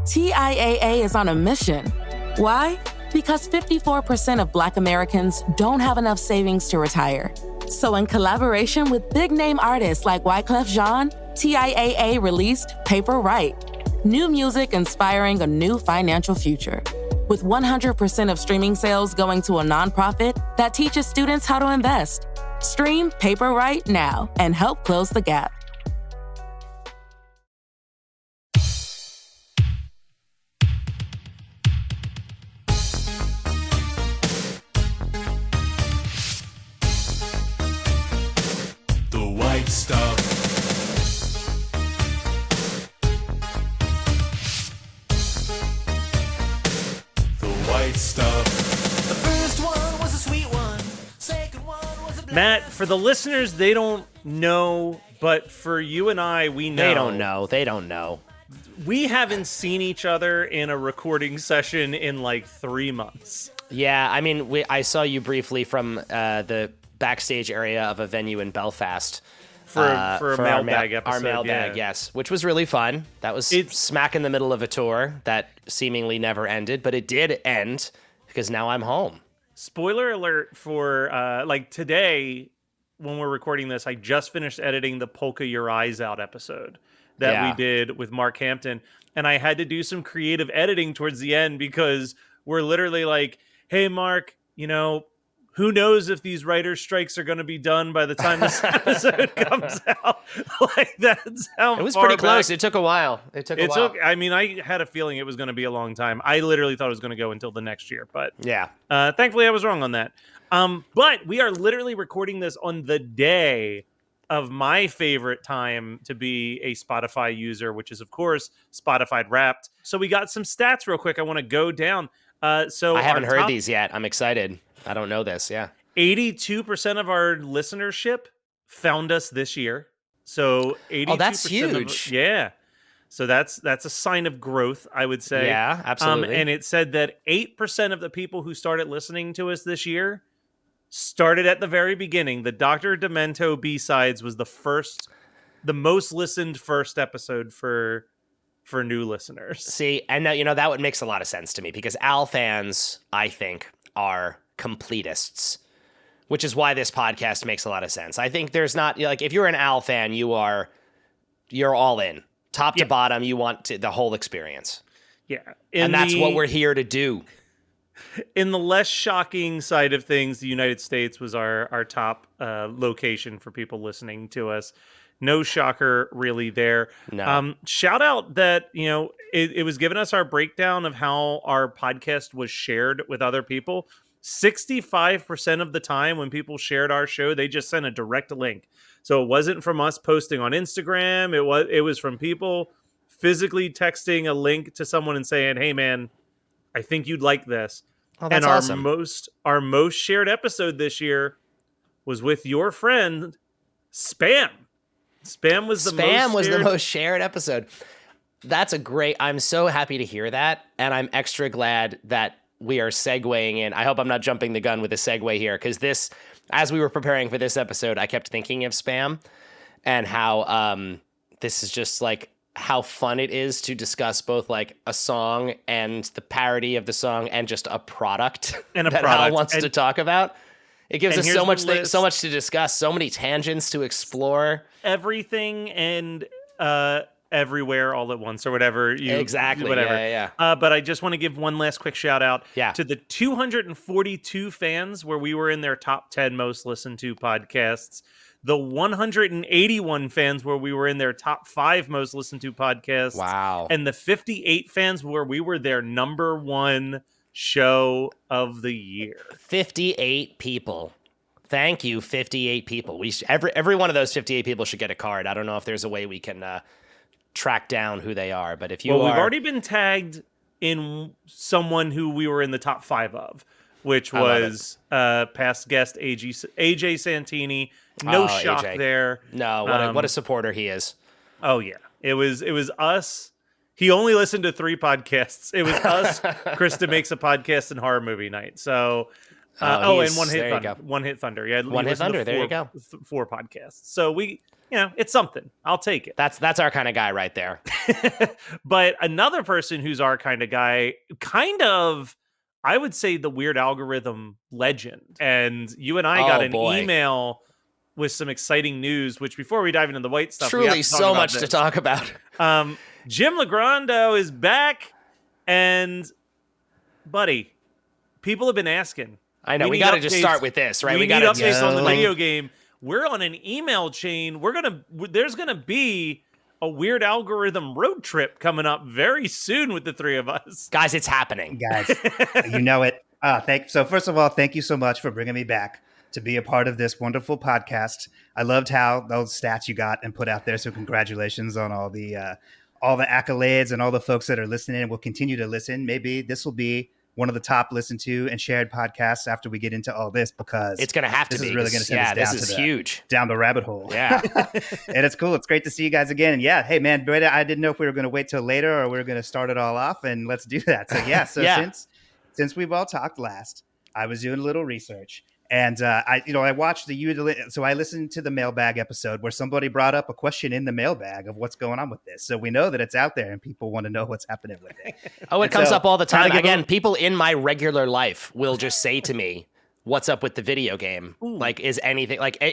TIAA is on a mission. Why? Because 54% of Black Americans don't have enough savings to retire. So in collaboration with big-name artists like Wyclef Jean, TIAA released Paper Right, new music inspiring a new financial future. With 100% of streaming sales going to a nonprofit that teaches students how to invest. Stream Paper Right now and help close the gap. The white stuff. Stuff. The first one was a sweet one. Second one was a Matt, for the listeners, they don't know, but for you and I, we know. They don't know. We haven't seen each other in a recording session in like 3 months. Yeah, I mean, I saw you briefly from the backstage area of a venue in Belfast. For a mailbag episode. Our mailbag, yes, which was really fun. That was smack in the middle of a tour that seemingly never ended, but it did end because now I'm home. Spoiler alert for like today, when we're recording this, I just finished editing the Polka Your Eyes Out episode that we did with Mark Hampton, and I had to do some creative editing towards the end because we're literally like, hey, Mark, who knows if these writer's strikes are going to be done by the time this episode comes out? Like, that's how it was far pretty back. close. It took a while. I mean, I had a feeling it was going to be a long time. I literally thought it was going to go until the next year, but yeah. Thankfully, I was wrong on that. But we are literally recording this on the day of my favorite time to be a Spotify user, which is, of course, Spotify Wrapped. So we got some stats real quick. I want to go down. So I haven't heard these yet. I'm excited. I don't know this. Yeah. 82% of our listenership found us this year. So 82%. Oh, that's huge. Yeah. So that's a sign of growth, I would say. Yeah, absolutely. And it said that 8% of the people who started listening to us this year started at the very beginning. The Dr. Demento B-Sides was the most listened first episode for new listeners. See, and that would makes a lot of sense to me because Al fans, I think, are completists, which is why this podcast makes a lot of sense. I think there's not like if you're an Al fan, you're all in, top to bottom. You want the whole experience. Yeah, and that's what we're here to do. In the less shocking side of things, the United States was our top location for people listening to us. No shocker really there. No. Shout out that, it was giving us our breakdown of how our podcast was shared with other people. 65% of the time when people shared our show, they just sent a direct link. So it wasn't from us posting on Instagram. It was from people physically texting a link to someone and saying, hey, man, I think you'd like this. Oh, that's and awesome. Our most shared episode this year was with your friend, Spam. Spam was the most shared episode. That's I'm so happy to hear that. And I'm extra glad that we are segueing in. I hope I'm not jumping the gun with a segue here. Cause as we were preparing for this episode, I kept thinking of Spam and how, this is just like how fun it is to discuss both like a song and the parody of the song and just a product and that Al wants to talk about. It gives us so much to discuss, so many tangents to explore. Everything and everywhere all at once or whatever. Exactly. Whatever. Yeah. But I just want to give one last quick shout out to the 242 fans where we were in their top 10 most listened to podcasts. The 181 fans where we were in their top 5 most listened to podcasts. Wow. And the 58 fans where we were their number 1 show of the year. 58 people. Thank you, 58 people. Every one of those 58 people should get a card. I don't know if there's a way we can track down who they are, but if you we've already been tagged in someone who we were in the top 5 of, which was past guest AJ Santini. No shock AJ. There. No, what a supporter he is. Oh yeah, it was us. He only listened to 3 podcasts. It was us, Krista Makes a Podcast, and Horror Movie Night. So And One there Hit you Thunder. go. One Hit Thunder. Yeah, One Hit Thunder. There you go. 4 podcasts. So we, it's something. I'll take it. That's our kind of guy right there. But another person who's our kind of guy, I would say the Weird Algorithm legend. And you and I got an email with some exciting news, which before we dive into the white stuff, truly so much to talk about. Jim Logrando is back, and buddy, people have been asking. I know, we got to just start with this, right? We got updates on the video game. We're on an email chain. There's gonna be a Weird Algorithm road trip coming up very soon with the three of us. Guys, it's happening. Guys, you know it. So first of all, thank you so much for bringing me back to be a part of this wonderful podcast. I loved how those stats you got and put out there. So congratulations on all the accolades and all the folks that are listening and will continue to listen. Maybe this will be one of the top listened to and shared podcasts after we get into all this, because it's going to have to be. This is really going to send us down the rabbit hole. Yeah. And it's cool. It's great to see you guys again. And yeah, hey man, I didn't know if we were going to wait till later or we were going to start it all off, and let's do that. So since we've all talked last, I was doing a little research. And I watched so I listened to the mailbag episode where somebody brought up a question in the mailbag of what's going on with this. So we know that it's out there and people want to know what's happening with it. It comes up all the time. Again, people in my regular life will just say to me, what's up with the video game? Ooh. Like, is anything like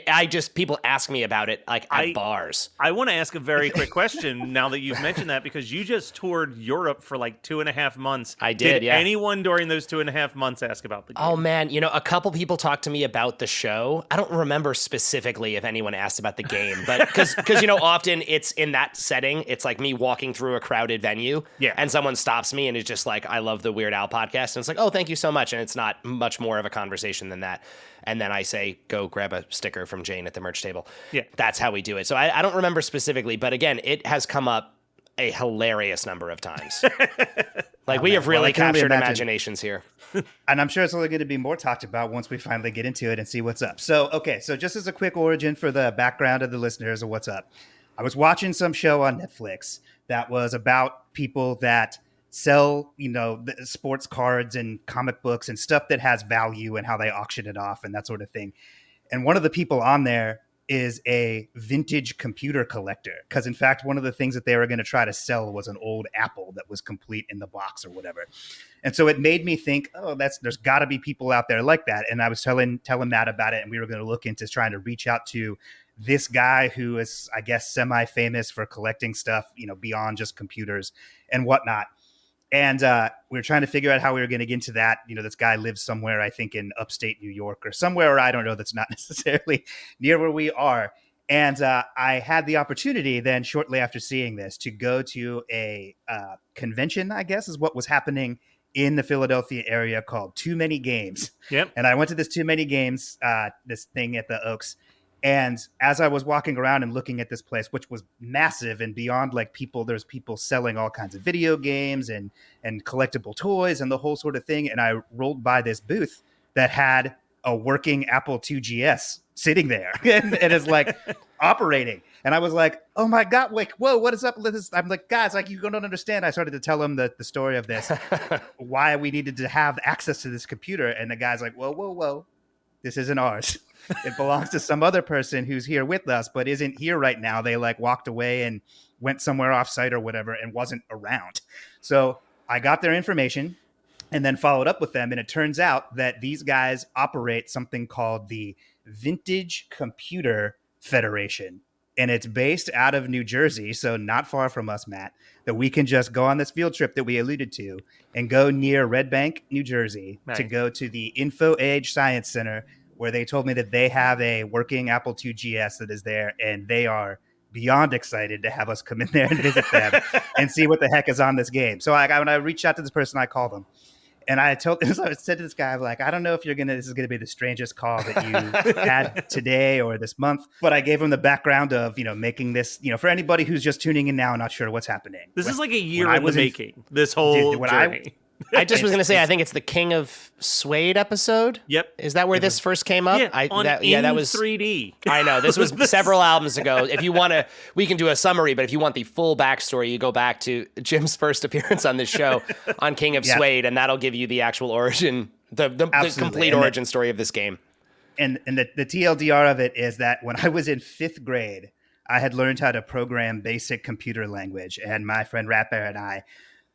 people ask me about it like at bars. I want to ask a very quick question now that you've mentioned that, because you just toured Europe for like 2.5 months. I did. Yeah. Anyone during those 2.5 months ask about the game? Oh man, a couple people talked to me about the show. I don't remember specifically if anyone asked about the game, but because often it's in that setting, it's like me walking through a crowded venue, and someone stops me and is just like, "I love the Weird Al podcast," and it's like, "Oh, thank you so much," and it's not much more of a conversation than that. And then I say, go grab a sticker from Jane at the merch table. Yeah. That's how we do it. So I don't remember specifically, but again, it has come up a hilarious number of times. We have really captured imaginations here. And I'm sure it's only going to be more talked about once we finally get into it and see what's up. So just as a quick origin for the background of the listeners of what's up, I was watching some show on Netflix that was about people that sell, the sports cards and comic books and stuff that has value and how they auction it off and that sort of thing. And one of the people on there is a vintage computer collector, because in fact, one of the things that they were going to try to sell was an old Apple that was complete in the box or whatever. And so it made me think, there's got to be people out there like that. And I was telling Matt about it, and we were going to look into trying to reach out to this guy who is, I guess, semi-famous for collecting stuff, beyond just computers and whatnot. And we were trying to figure out how we were going to get into that. This guy lives somewhere, I think, in upstate New York or somewhere where I don't know, that's not necessarily near where we are. And I had the opportunity then shortly after seeing this to go to a convention, I guess, is what was happening in the Philadelphia area called Too Many Games. Yep. And I went to this Too Many Games, this thing at the Oaks. And as I was walking around and looking at this place, which was massive and beyond there's people selling all kinds of video games and collectible toys and the whole sort of thing. And I rolled by this booth that had a working Apple IIgs sitting there and it's operating. And I was like, oh my God, whoa, what is up with this? I'm like, guys, you don't understand. I started to tell him the story of this, why we needed to have access to this computer. And the guy's like, whoa, this isn't ours. It belongs to some other person who's here with us, but isn't here right now. They walked away and went somewhere off site or whatever and wasn't around. So I got their information and then followed up with them. And it turns out that these guys operate something called the Vintage Computer Federation. And it's based out of New Jersey, so not far from us, Matt, that we can just go on this field trip that we alluded to and go near Red Bank, New Jersey, to go to the Info Age Science Center, where they told me that they have a working Apple IIgs that is there, and they are beyond excited to have us come in there and visit them and see what the heck is on this game. So when I reached out to this person, I called them. And I said to this guy, I don't know if this is going to be the strangest call that you had today or this month, but I gave him the background of, making this, for anybody who's just tuning in now and not sure what's happening. This is like a year in the making, this whole journey. I just was going to say, I think it's the King of Suede episode. Yep. Is that where this first came up? Yeah, that was 3D. I know. This was several albums ago. If you want to, we can do a summary, but if you want the full backstory, you go back to Jim's first appearance on this show on King of Suede, and that'll give you the actual origin The complete origin story of this game. And the TLDR of it is that when I was in 5th grade, I had learned how to program basic computer language, and my friend Ratbear and I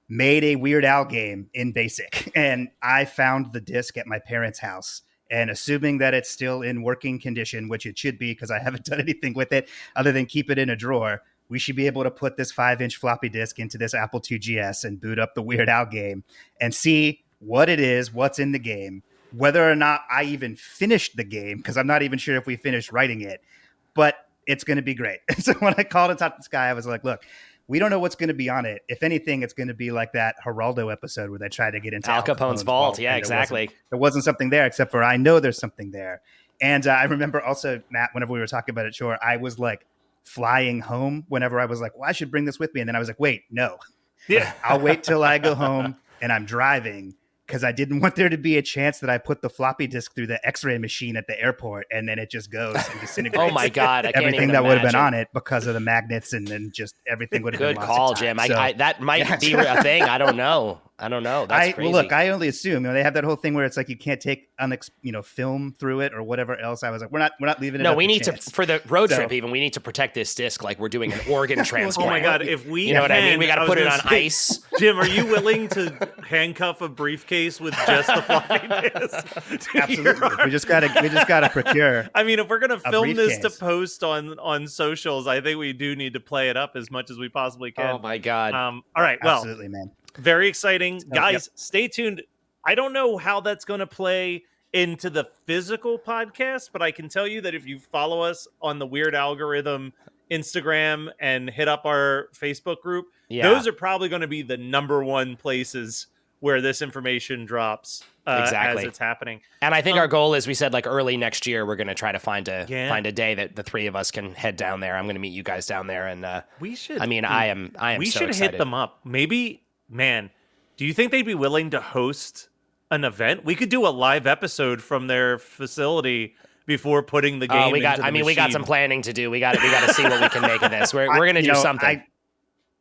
made a Weird Al game in BASIC. And I found the disc at my parents' house. And assuming that it's still in working condition, which it should be because I haven't done anything with it other than keep it in a drawer, we should be able to put this 5-inch floppy disk into this Apple IIgs and boot up the Weird Al game and see what it is, what's in the game, whether or not I even finished the game, because I'm not even sure if we finished writing it. But it's going to be great. So when I called and talked to this guy, I was like, look, we don't know what's going to be on it. If anything, it's going to be like that Geraldo episode where they try to get into Al Capone's vault. Yeah, exactly. There wasn't something there, except for I know there's something there. And I remember also, Matt, whenever we were talking about it, sure, I was like flying home whenever I was like, well, I should bring this with me. And then I was like, wait, no. Yeah. I'll wait till I go home and I'm driving, because I didn't want there to be a chance that I put the floppy disk through the X-ray machine at the airport and then it just goes and disintegrates. Oh my God. I everything that would have been on it because of the magnets, and then just everything would have been good lost. call, Jim. So, that might be a thing. I don't know. That's crazy. Well, look, I only assume, they have that whole thing where it's like you can't take film through it or whatever else. I was like, we're not leaving it. No, we need to, for the road trip even, we need to protect this disc like we're doing an organ transplant. Oh my God, if we, you know what I mean? We got to put it on ice. Jim, are you willing to handcuff a briefcase with just the floppy disk? Absolutely. We just gotta procure. I mean, if we're gonna film this to post on socials, I think we do need to play it up as much as we possibly can. Oh my God. All right. Well, absolutely, man. Very exciting. Guys, Stay tuned. I don't know how that's going to play into the physical podcast, but I can tell you that if you follow us on the Weird Algorithm Instagram and hit up our Facebook group, those are probably going to be the number one places where this information drops exactly as it's happening. And I think our goal is, we said like early next year, we're going to try to find a day that the three of us can head down there. I'm going to meet you guys down there, and we should. I mean, I am. We so should excited. hit them up. Maybe, man. Do you think they'd be willing to host an event? We could do a live episode from their facility before putting the game. We got some planning to do. We got to see what we can make of this. We're going to do something.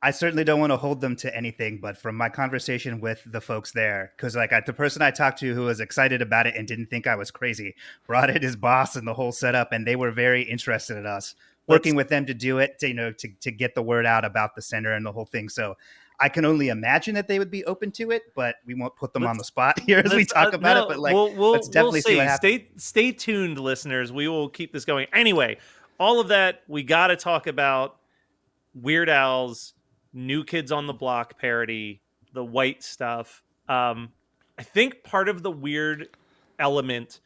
I certainly don't want to hold them to anything, but from my conversation with the folks there, because the person I talked to who was excited about it and didn't think I was crazy brought in his boss and the whole setup, and they were very interested in us working with them to do it, to get the word out about the center and the whole thing. So I can only imagine that they would be open to it, but we won't put them on the spot here as we talk about it. But let's definitely see what happens. Stay tuned, listeners. We will keep this going. Anyway, all of that, we got to talk about Weird Al's New Kids on the Block parody, the white stuff. I think part of the weird element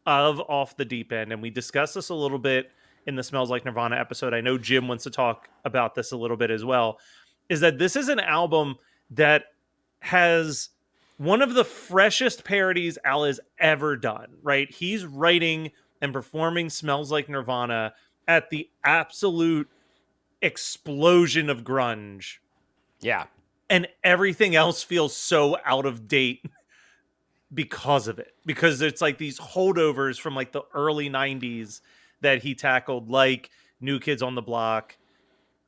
of Off the Deep End, and we discussed this a little bit in the Smells Like Nirvana episode, I know Jim wants to talk about this a little bit as well, is that this is an album that has one of the freshest parodies Al has ever done, right? He's writing and performing Smells Like Nirvana at the absolute explosion of grunge. Yeah. And everything else feels so out of date because of it. Because it's like these holdovers from like the early 90s that he tackled, like New Kids on the Block,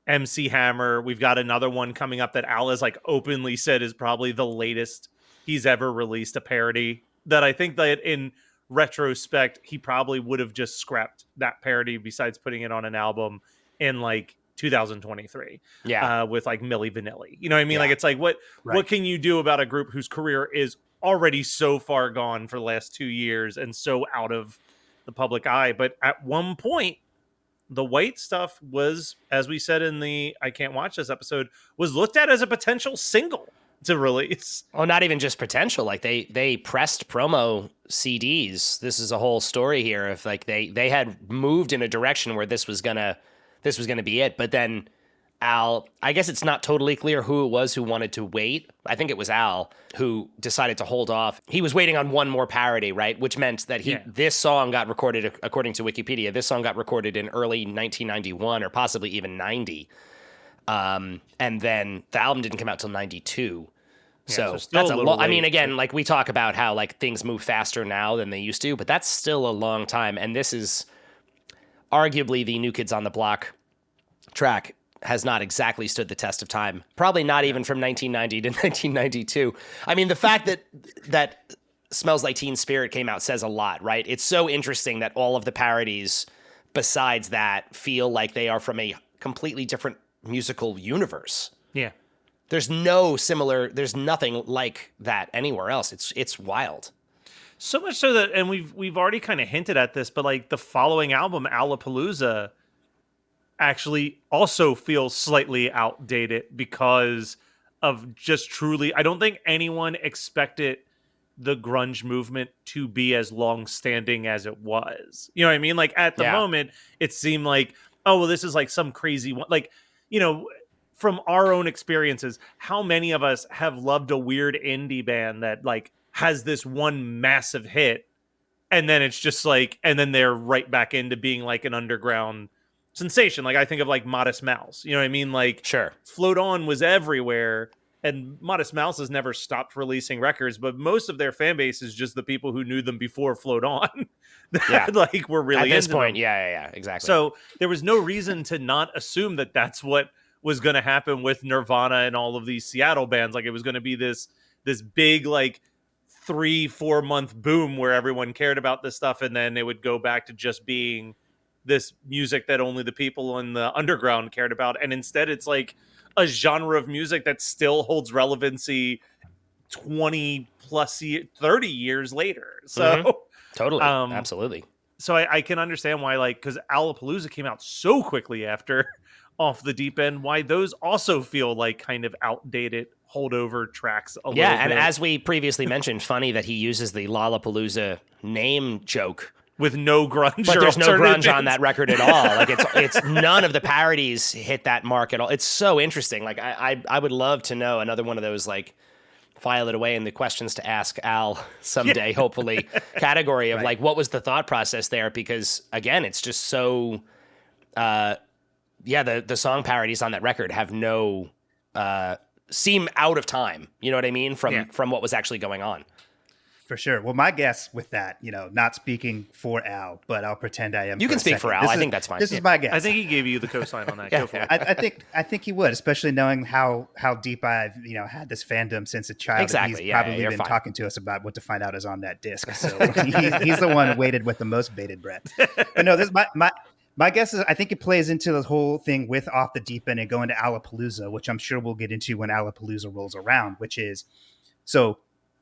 MC Hammer. We've got another one coming up that Al has like openly said is probably the latest he's ever released a parody, that I think that in retrospect, he probably would have just scrapped that parody besides putting it on an album in like 2023 with like Milli Vanilli. You know what I mean? Like, it's like, what can you do about a group whose career is already so far gone for the last 2 years and so out of the public eye? But at one point, the white stuff was, as we said in the I Can't Watch This episode, was looked at as a potential single to release. Oh, not even just potential. Like they pressed promo CDs. This is a whole story here of like they had moved in a direction where this was gonna be it. But then Al, I guess it's not totally clear who it was who wanted to wait. I think it was Al who decided to hold off. He was waiting on one more parody, right? Which meant that this song got recorded, according to Wikipedia, this song got recorded in early 1991 or possibly even 90. And then the album didn't come out till 92. So that's a lot. I mean, again, like we talk about how like things move faster now than they used to, but that's still a long time. And this is arguably the New Kids on the Block track has not exactly stood the test of time. Probably not even from 1990 to 1992. I mean, the fact that Smells Like Teen Spirit came out says a lot, right? It's so interesting that all of the parodies besides that feel like they are from a completely different musical universe. Yeah. There's nothing like that anywhere else. It's wild. So much so that, and we've already kind of hinted at this, but like the following album, Alapalooza, actually also feels slightly outdated because of just truly, I don't think anyone expected the grunge movement to be as long-standing as it was. You know what I mean? Like at the moment, it seemed like, oh, well, this is like some crazy one. Like, you know, from our own experiences, how many of us have loved a weird indie band that like has this one massive hit, and then it's just like, and then they're right back into being like an underground sensation. Like I think of like Modest Mouse, you know what I mean? Like Sure. Float On was everywhere, and Modest Mouse has never stopped releasing records, but most of their fan base is just the people who knew them before Float On. That like were really at this into point. them. Yeah, exactly. So there was no reason to not assume that that's what was going to happen with Nirvana and all of these Seattle bands. Like it was going to be this big like 3-4 month boom where everyone cared about this stuff, and then it would go back to just being this music that only the people in the underground cared about. And instead it's like a genre of music that still holds relevancy 20 plus 30 years later. So totally. Absolutely. So I can understand why, like, because Alapalooza came out so quickly after Off the Deep End, why those also feel like kind of outdated holdover tracks a little bit. And as we previously mentioned, funny that he uses the Lollapalooza name joke with no grunge, but or there's no grunge alternative on that record at all. Like it's none of the parodies hit that mark at all. It's so interesting. Like I would love to know another one of those like file it away in the questions to ask Al someday, hopefully, category of like what was the thought process there? Because again, it's just so the song parodies on that record have no seem out of time. You know what I mean? From what was actually going on. For sure. Well, my guess with that, you know, not speaking for Al, but I'll pretend I am. You can speak for Al. I think that's fine. This is my guess. I think he gave you the cosign on that. Go for it. I think he would, especially knowing how deep I've had this fandom since a child. Exactly. He's probably been talking to us about what to find out is on that disc. So he's the one waited with the most bated breath. But no, this is my guess is I think it plays into the whole thing with Off the Deep End and going to Alapalooza, which I'm sure we'll get into when Alapalooza rolls around, which is so.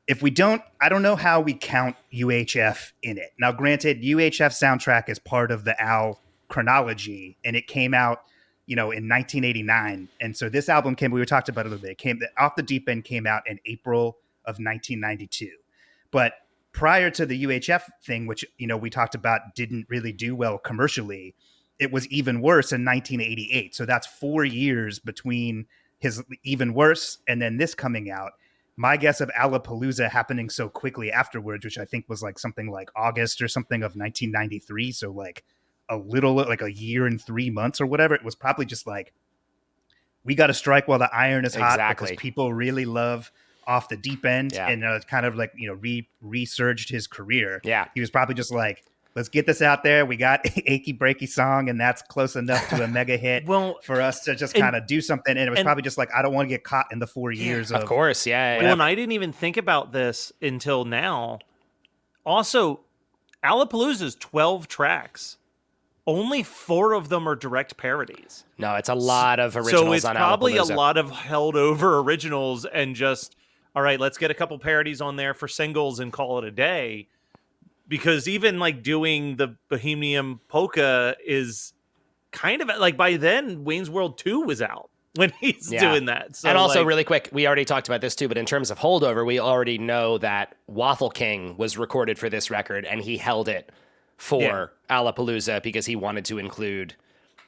If we don't, I don't know how we count UHF in it. Now, granted, UHF soundtrack is part of the Al chronology, and it came out, in 1989. And so this album we talked about it a little bit. Off the Deep End came out in April of 1992. But prior to the UHF thing, which, we talked about didn't really do well commercially, it was even worse in 1988. So that's 4 years between his even worse and then this coming out. My guess of Alapalooza happening so quickly afterwards, which I think was like something like August or something of 1993. So like a year and 3 months or whatever. It was probably just like, we got to strike while the iron is hot because people really love Off the Deep End and kind of like, resurged his career. Yeah. He was probably just like, let's get this out there. We got Achy Breaky Song, and that's close enough to a mega hit for us to just kind of do something. And it was probably just like, I don't want to get caught in the 4 years of course, yeah. Well, and I didn't even think about this until now. Also, Alapalooza's 12 tracks. Only 4 of them are direct parodies. No, it's a lot of originals on Alapalooza. So it's probably a lot of held over originals and just, all right, let's get a couple parodies on there for singles and call it a day. Because even like doing the Bohemian Polka is kind of like by then Wayne's World 2 was out when he's doing that. So and also really quick, we already talked about this too, but in terms of holdover, we already know that Waffle King was recorded for this record and he held it for Alapalooza because he wanted to include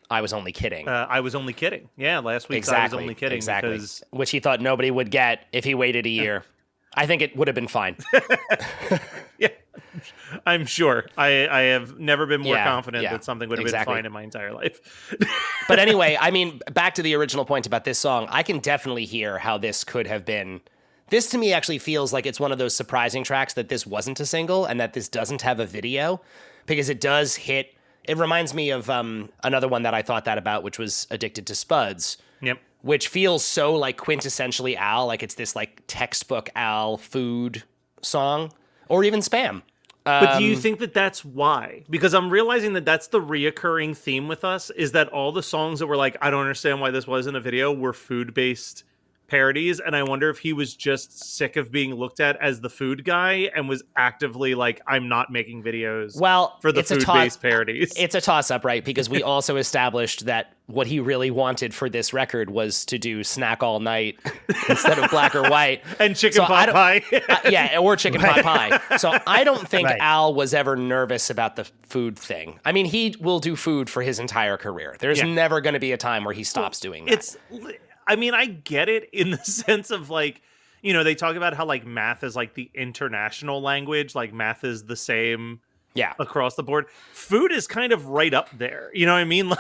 I Was Only Kidding. I Was Only Kidding. Yeah, last week's I Was Only Kidding. Exactly. Which he thought nobody would get if he waited a year. I think it would have been fine. Yeah, I'm sure. I have never been more confident that something would have been fine in my entire life. But anyway, I mean, back to the original point about this song, I can definitely hear how this could have been. This to me actually feels like it's one of those surprising tracks that this wasn't a single and that this doesn't have a video because it does hit. It reminds me of another one that I thought that about, which was Addicted to Spuds. Yep. Which feels so like quintessentially Al, like it's this like textbook Al food song, or even Spam. But do you think that that's why? Because I'm realizing that that's the reoccurring theme with us, is that all the songs that were like, I don't understand why this wasn't a video, were food-based parodies. And I wonder if he was just sick of being looked at as the food guy and was actively like, I'm not making videos for the food-based parodies. It's a toss-up, right? Because we also established that what he really wanted for this record was to do Snack All Night instead of Black or White. And Chicken Pot Pie. Yeah, or Chicken Pot Pie. So I don't think Al was ever nervous about the food thing. I mean, he will do food for his entire career. There's never going to be a time where he stops doing that. I mean, I get it in the sense of like, you know, they talk about how like math is like the international language, like math is the same across the board. Food is kind of right up there. You know what I mean?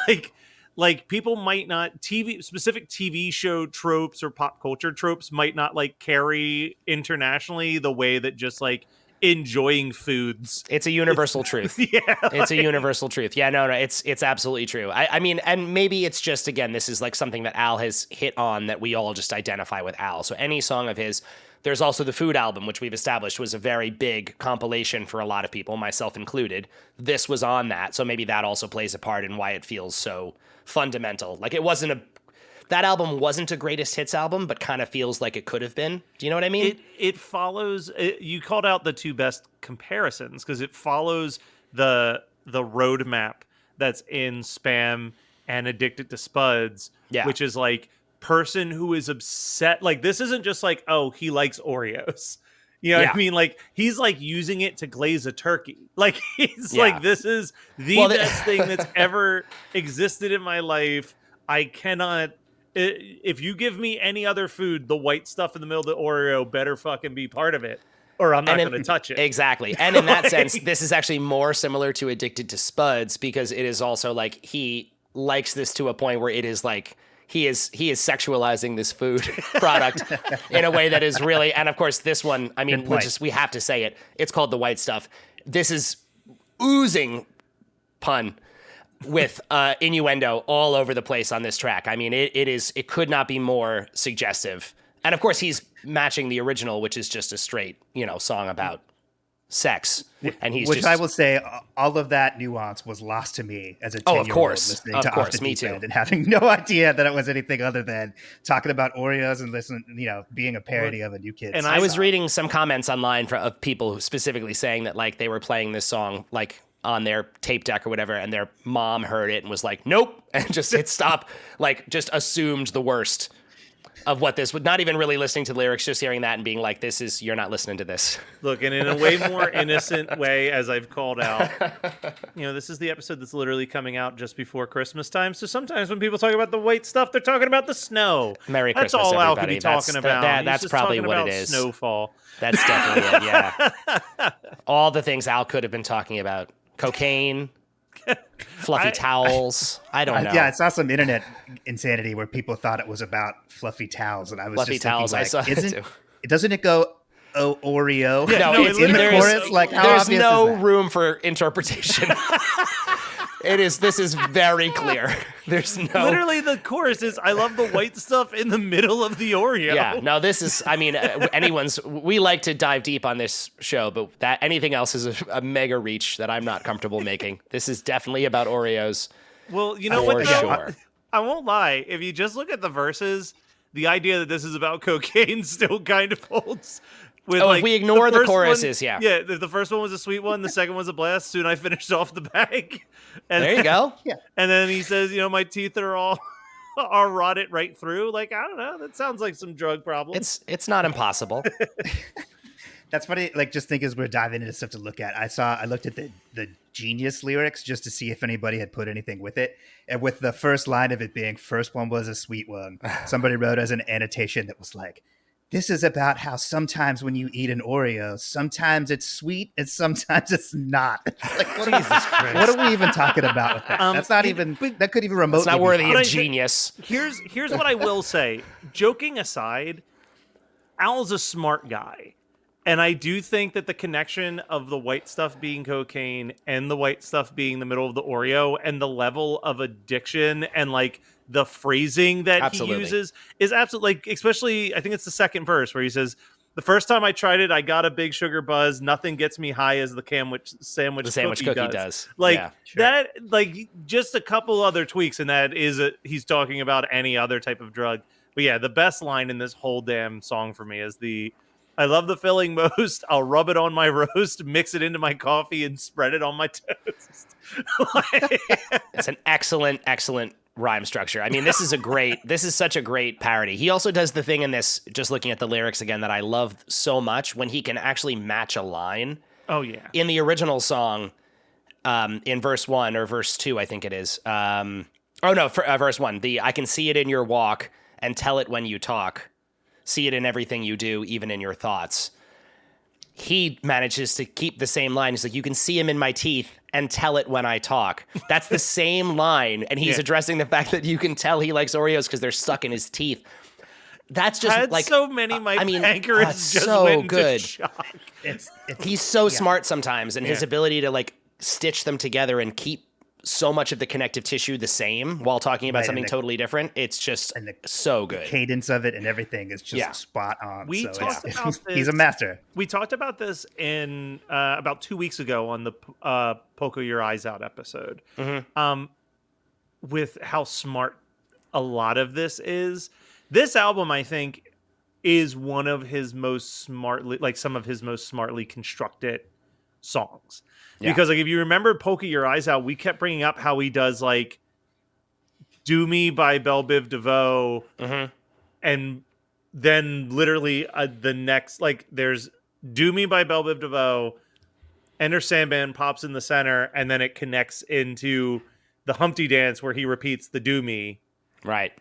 Like people might not specific TV show tropes or pop culture tropes might not like carry internationally the way that just like enjoying foods. It's a universal truth. It's a universal truth. Yeah, no, it's absolutely true. I mean, and maybe it's just, again, this is like something that Al has hit on that we all just identify with Al. So any song of his, there's also the Food album, which we've established was a very big compilation for a lot of people, myself included. This was on that. So maybe that also plays a part in why it feels so fundamental. Like that album wasn't a greatest hits album, but kind of feels like it could have been. Do you know what I mean? It follows. You called out the two best comparisons because it follows the roadmap that's in Spam and Addicted to Spuds, which is like person who is upset. Like this isn't just like, oh, he likes Oreos. You know what I mean? Like he's like using it to glaze a turkey. Like he's like, this is the best thing that's ever existed in my life. I cannot. If you give me any other food, the white stuff in the middle of the Oreo better fucking be part of it, or I'm not going to touch it. Exactly. And in that sense, this is actually more similar to Addicted to Spuds because it is also like he likes this to a point where it is like he is sexualizing this food product in a way that is really, and of course this one, I mean, we have to say it. It's called the white stuff. This is oozing pun with innuendo all over the place on this track. I mean, it could not be more suggestive. And of course, he's matching the original, which is just a straight, song about sex. And which I will say, all of that nuance was lost to me as a 10-year-old listening to Off the Deep End and having no idea that it was anything other than talking about Oreos and being a parody of a New Kids. And I was reading some comments online of people specifically saying that like they were playing this song like on their tape deck or whatever, and their mom heard it and was like, nope, and just hit stop, like just assumed the worst of what this would, not even really listening to the lyrics, just hearing that and being like, you're not listening to this. Look, and in a way more innocent way, as I've called out, this is the episode that's literally coming out just before Christmas time. So sometimes when people talk about the white stuff, they're talking about the snow. Merry Christmas, everybody. Al could be talking about. That's probably what it is. Snowfall. That's definitely it, yeah. All the things Al could have been talking about. Cocaine, fluffy towels. I don't know. Yeah, I saw some internet insanity where people thought it was about fluffy towels, and I was fluffy just towels. Thinking, like, I saw it too. Doesn't it go Oreo? Yeah, no, it's in the chorus. Like, how there's obvious no is that? room for interpretation. This is very clear. There's no. Literally, the chorus is, I love the white stuff in the middle of the Oreo. Yeah, no, this is, I mean, we like to dive deep on this show, but anything else is a mega reach that I'm not comfortable making. This is definitely about Oreos. Well, you know what? Sure. I won't lie. If you just look at the verses, the idea that this is about cocaine still kind of holds. If we ignore the choruses, yeah. Yeah, the first one was a sweet one, the second was a blast. Soon I finished off the bag. And there you go. Yeah. And then he says, my teeth are all rotted right through. Like, I don't know. That sounds like some drug problem. It's not impossible. That's funny. Like, just think as we're diving into stuff to look at, I looked at the Genius lyrics just to see if anybody had put anything with it. And with the first line of it being, first one was a sweet one, somebody wrote as an annotation that was like, this is about how sometimes when you eat an Oreo, sometimes it's sweet and sometimes it's not. It's like, what are we even talking about with that? That's not even, that could even remotely. It's not worthy be of genius. Here's what I will say. Joking aside, Al's a smart guy. And I do think that the connection of the white stuff being cocaine and the white stuff being the middle of the Oreo and the level of addiction and like the phrasing that Absolutely. he uses is absolutely, like, especially I think it's the second verse where he says, "The first time I tried it, I got a big sugar buzz. Nothing gets me high as the sandwich cookie does." Like Yeah. that, like just a couple other tweaks, and that is he's talking about any other type of drug. But yeah, the best line in this whole damn song for me is "I love the filling most. I'll rub it on my roast, mix it into my coffee, and spread it on my toast." It's an excellent rhyme structure. I mean, this is such a great parody. He also does the thing in this, just looking at the lyrics again, that I love so much, when he can actually match a line. Oh yeah. In the original song, in verse 1 or verse 2, I think it is. Verse 1. I can see it in your walk and tell it when you talk. See it in everything you do, even in your thoughts. He manages to keep the same line. He's like, you can see him in my teeth and tell it when I talk. That's the same line. And he's addressing the fact that you can tell he likes Oreos because they're stuck in his teeth. That's just Had like so many. My pancreas just so went into good. shock. He's so smart sometimes, and his ability to like stitch them together and keep so much of the connective tissue the same while talking about something totally different. It's just so good. The cadence of it and we just spot on. We talked about this. He's a master. We talked about this in about 2 weeks ago on the Poco Your Eyes Out episode. With how smart a lot of this is. This album, I think, is one of his most smartly, like some of his most smartly constructed songs. Yeah. Because like if you remember Poke Your Eyes Out, we kept bringing up how he does like Do Me by Belle Biv DeVoe, and then literally the next, like there's Do Me by Belle Biv DeVoe, Enter Sandman pops in the center, and then it connects into the Humpty Dance where he repeats the Do Me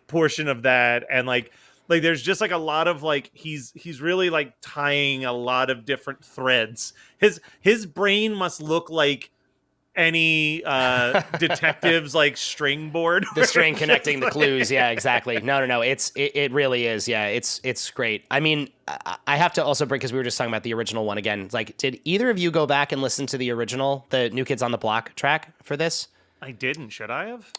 portion of that, and like there's just like a lot of like he's really like tying a lot of different threads. His brain must look like any detective's like string board. The string connecting the clues. Yeah, exactly. No. It really is. Yeah, it's great. I mean, I have to also break, because we were just talking about the original one again. Like, did either of you go back and listen to the original, the New Kids on the Block track for this? I didn't. Should I have?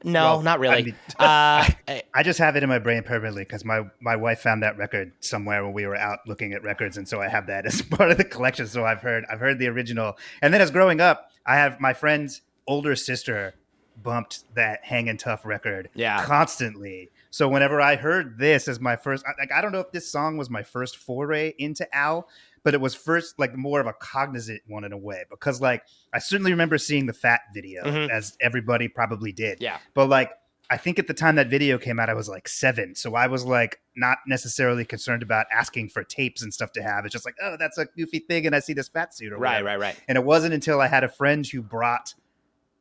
No, not really. I just have it in my brain permanently because my wife found that record somewhere when we were out looking at records, and so I have that as part of the collection. So I've heard the original, and then as growing up, I have my friend's older sister bumped that Hangin' Tough record constantly. So whenever I heard this as my first, like I don't know if this song was my first foray into Al, but it was first like more of a cognizant one in a way, because like I certainly remember seeing the Fat video, as everybody probably did. Yeah. But like I think at the time that video came out, I was like 7. So I was like not necessarily concerned about asking for tapes and stuff to have. It's just like, oh, that's a goofy thing, and I see this fat suit or whatever. Right. And it wasn't until I had a friend who brought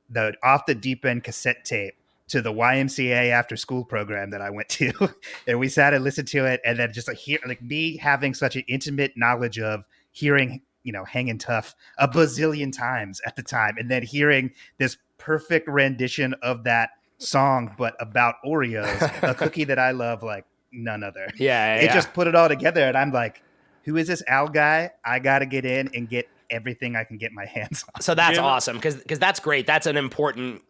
the Off the Deep End cassette tape to the YMCA after school program that I went to, and we sat and listened to it, and then just like me having such an intimate knowledge of hearing, Hangin' Tough a bazillion times at the time, and then hearing this perfect rendition of that song, but about Oreos, a cookie that I love like none other. It just put it all together, and I'm like, who is this Al guy? I got to get in and get everything I can get my hands on. So that's awesome, because that's great. That's an important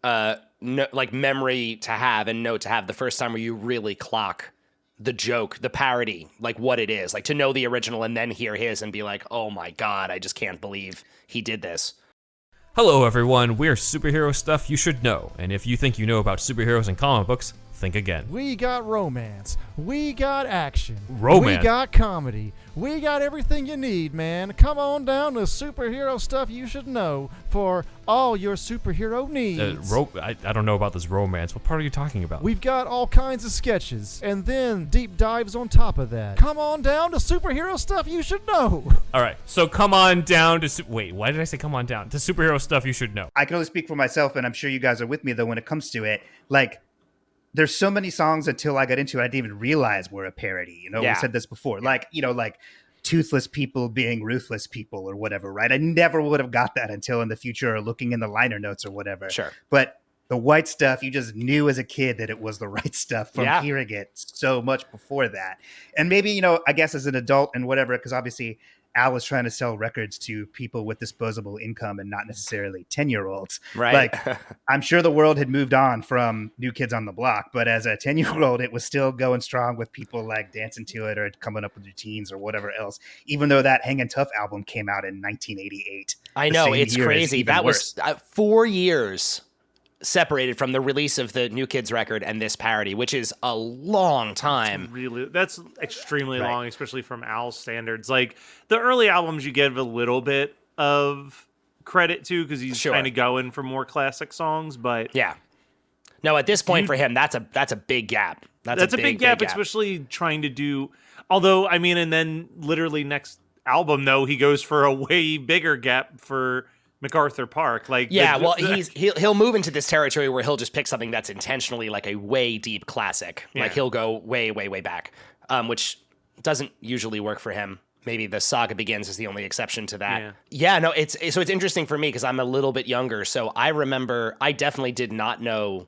memory to have and note to have the first time where you really clock the joke, the parody, like what it is, like to know the original and then hear his and be like, oh my God, I just can't believe he did this. Hello everyone, we're Superhero Stuff You Should Know, and if you think you know about superheroes and comic books, think again. We got romance. We got action. Romance? We got comedy. We got everything you need, man. Come on down to Superhero Stuff You Should Know for all your superhero needs. I don't know about this romance. What part are you talking about? We've got all kinds of sketches, and then deep dives on top of that. Come on down to Superhero Stuff You Should Know. All right, so come on down to... Wait, why did I say come on down? To Superhero Stuff You Should Know. I can only speak for myself, and I'm sure you guys are with me, though, when it comes to it. Like, there's so many songs until I got into it, I didn't even realize were a parody. We said this before. Like, like toothless people being ruthless people or whatever, right? I never would have got that until in the future or looking in the liner notes or whatever. Sure. But the white stuff, you just knew as a kid that it was the right stuff from hearing it so much before that. And maybe, you know, I guess as an adult and whatever, because obviously Al was trying to sell records to people with disposable income and not necessarily 10-year-olds. Right. Like, I'm sure the world had moved on from New Kids on the Block, but as a 10-year-old, it was still going strong with people like dancing to it or coming up with routines or whatever else, even though that Hangin' Tough album came out in 1988. I know, it's crazy. That was 4 years separated from the release of the New Kids record and this parody, which is a long time. That's extremely long, especially from Al's standards. Like the early albums, you give a little bit of credit to because he's kind of going for more classic songs. But no, at this point for him, that's a big gap. That's a big gap, especially trying to do. Although I mean, and then literally next album though, he goes for a way bigger gap for MacArthur Park. Like he'll move into this territory where he'll just pick something that's intentionally like a way deep classic. Like he'll go way back, which doesn't usually work for him. Maybe The Saga Begins is the only exception to that. No, it's interesting for me because I'm a little bit younger, so I remember I definitely did not know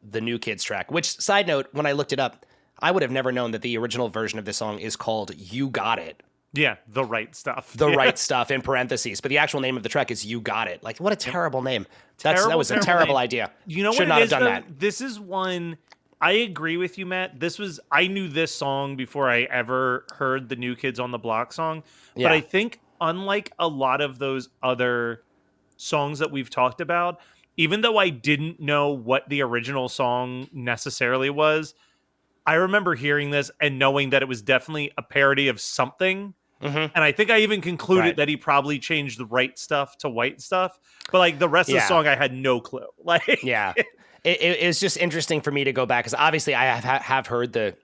the New Kids track, which, side note, when I looked it up, I would have never known that the original version of this song is called You Got It. Yeah, The Right Stuff. The Right Stuff in parentheses. But the actual name of the track is You Got It. Like, what a terrible name. That was a terrible idea. You know Should what not have done that. This is one... I agree with you, Matt. I knew this song before I ever heard the New Kids on the Block song. But I think, unlike a lot of those other songs that we've talked about, even though I didn't know what the original song necessarily was, I remember hearing this and knowing that it was definitely a parody of something. And I think I even concluded that he probably changed the right stuff to white stuff. But like the rest of the song, I had no clue. Like, it was just interesting for me to go back because obviously I have heard the